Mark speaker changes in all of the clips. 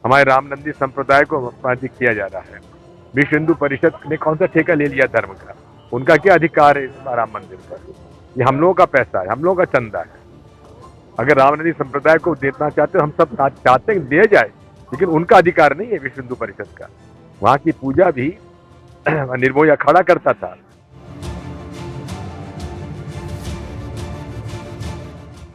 Speaker 1: हमारे रामनंदी संप्रदाय को अपमानित किया जा रहा है। विश्व हिंदू परिषद ने कौन सा ठेका ले लिया धर्म का? उनका क्या अधिकार है राम मंदिर पर? ये हम लोगों का पैसा है, हम लोगों का चंदा है। अगर रामनंदी संप्रदाय को देना चाहते हो, हम सब चाहते हैं दिया जाए, लेकिन उनका अधिकार नहीं है विश्व हिंदू परिषद का। वहां की पूजा भी निर्मोही अखाड़ा करता था।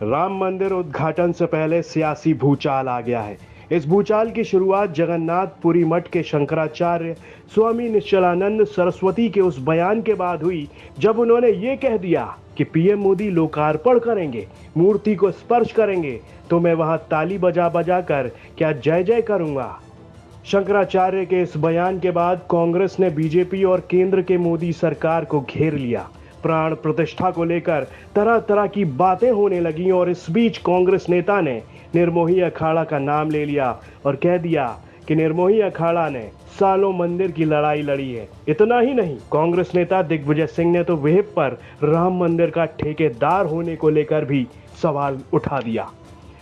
Speaker 2: राम मंदिर उद्घाटन से पहले सियासी भूचाल आ गया है। इस भूचाल की शुरुआत जगन्नाथपुरी मठ के शंकराचार्य स्वामी निश्चलानंद सरस्वती के उस बयान के बाद हुई, जब उन्होंने ये कह दिया कि पीएम मोदी लोकार्पण करेंगे, मूर्ति को स्पर्श करेंगे, तो मैं वहां ताली बजा बजा कर क्या जय जय करूंगा। शंकराचार्य के इस बयान के बाद कांग्रेस ने बीजेपी और केंद्र के मोदी सरकार को घेर लिया। प्राण प्रतिष्ठा को लेकर तरह तरह की बातें होने लगी और इस बीच कांग्रेस नेता ने निर्मोही अखाड़ा का नाम ले लिया और कह दिया कि निर्मोही अखाड़ा ने सालों मंदिर की लड़ाई लड़ी है। इतना ही नहीं, कांग्रेस नेता दिग्विजय सिंह ने तो वेब पर राम मंदिर का ठेकेदार होने को लेकर भी सवाल उठा दिया।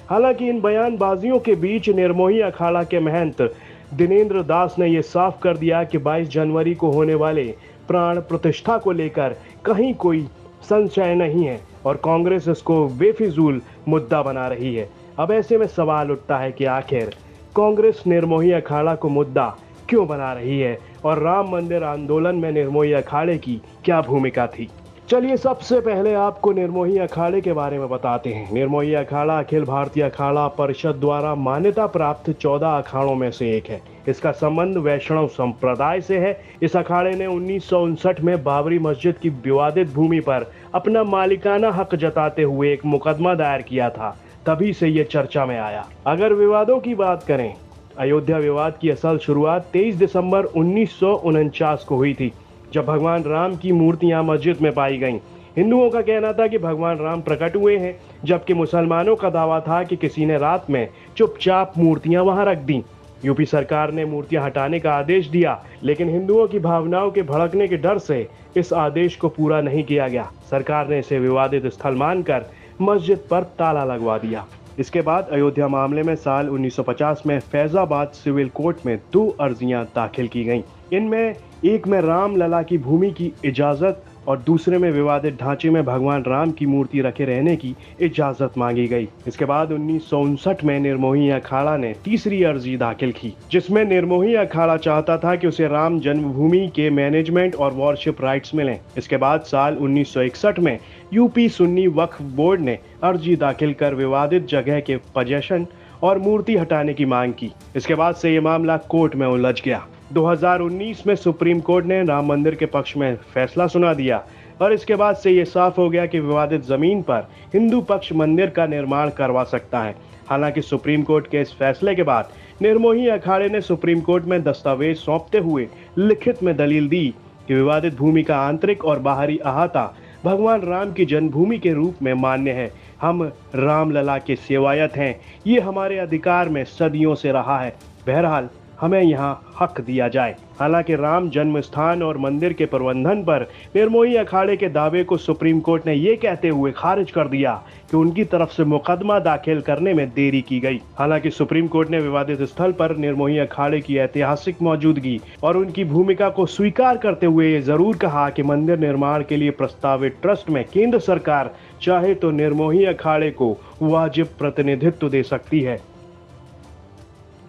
Speaker 2: हालांकि इन बयानबाजियों के बीच निर्मोही अखाड़ा के महंत दिनेंद्र दास ने यह साफ कर दिया कि 22 जनवरी को होने वाले प्राण प्रतिष्ठा को लेकर कहीं कोई संशय नहीं है और कांग्रेस इसको बेफिजूल मुद्दा बना रही है। अब ऐसे में सवाल उठता है कि आखिर कांग्रेस निर्मोही अखाड़ा को मुद्दा क्यों बना रही है और राम मंदिर आंदोलन में निर्मोही अखाड़े की क्या भूमिका थी। चलिए सबसे पहले आपको निर्मोही अखाड़े के बारे में बताते हैं। निर्मोही अखाड़ा अखिल भारतीय अखाड़ा परिषद द्वारा मान्यता प्राप्त 14 अखाड़ों में से एक है। इसका संबंध वैष्णव संप्रदाय से है। इस अखाड़े ने 1959 में बाबरी मस्जिद की विवादित भूमि पर अपना मालिकाना हक जताते हुए एक मुकदमा दायर किया था, तभी से ये चर्चा में आया। अगर विवादों की बात करें, अयोध्या विवाद की असल शुरुआत 23 दिसंबर 1949 को हुई थी, जब भगवान राम की मूर्तियां मस्जिद में पाई गईं। हिंदुओं का कहना था कि भगवान राम प्रकट हुए हैं, जबकि मुसलमानों का दावा था कि किसी ने रात में चुपचाप मूर्तियां वहां रख दी। यूपी सरकार ने मूर्तियां हटाने का आदेश दिया, लेकिन हिंदुओं की भावनाओं के भड़कने के डर से इस आदेश को पूरा नहीं किया गया। सरकार ने इसे विवादित स्थल मानकर मस्जिद पर ताला लगवा दिया। इसके बाद अयोध्या मामले में साल 1950 में फैजाबाद सिविल कोर्ट में 2 अर्जियां दाखिल की गईं। इनमें एक में राम लला की भूमि की इजाजत और दूसरे में विवादित ढांचे में भगवान राम की मूर्ति रखे रहने की इजाजत मांगी गई। इसके बाद 1959 में निर्मोही अखाड़ा ने तीसरी अर्जी दाखिल की, जिसमें निर्मोही अखाड़ा चाहता था कि उसे राम जन्मभूमि के मैनेजमेंट और वॉरशिप राइट्स मिलें। इसके बाद साल 1961 में यूपी सुन्नी वक्फ बोर्ड ने अर्जी दाखिल कर विवादित जगह के पोजेशन और मूर्ति हटाने की मांग की। इसके बाद से ये मामला कोर्ट में उलझ गया। 2019 में सुप्रीम कोर्ट ने राम मंदिर के पक्ष में फैसला सुना दिया और इसके बाद से ये साफ हो गया कि विवादित जमीन पर हिंदू पक्ष मंदिर का निर्माण करवा सकता है। हालांकि सुप्रीम कोर्ट के इस फैसले के बाद निर्मोही अखाड़े ने सुप्रीम कोर्ट में दस्तावेज सौंपते हुए लिखित में दलील दी कि विवादित भूमि का आंतरिक और बाहरी अहाता भगवान राम की जन्मभूमि के रूप में मान्य है। हम रामलला के सेवायत हैं, ये हमारे अधिकार में सदियों से रहा है। बहरहाल हमें यहाँ हक दिया जाए। हालांकि राम जन्म स्थान और मंदिर के प्रबंधन पर निर्मोही अखाड़े के दावे को सुप्रीम कोर्ट ने ये कहते हुए खारिज कर दिया कि उनकी तरफ से मुकदमा दाखिल करने में देरी की गई। हालांकि सुप्रीम कोर्ट ने विवादित स्थल पर निर्मोही अखाड़े की ऐतिहासिक मौजूदगी और उनकी भूमिका को स्वीकार करते हुए ये जरूर कहा कि मंदिर निर्माण के लिए प्रस्तावित ट्रस्ट में केंद्र सरकार चाहे तो निर्मोही अखाड़े को वाजिब प्रतिनिधित्व दे सकती है।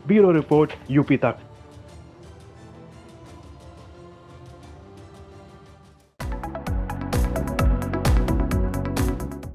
Speaker 2: ब्यूरो रिपोर्ट, यूपी तक।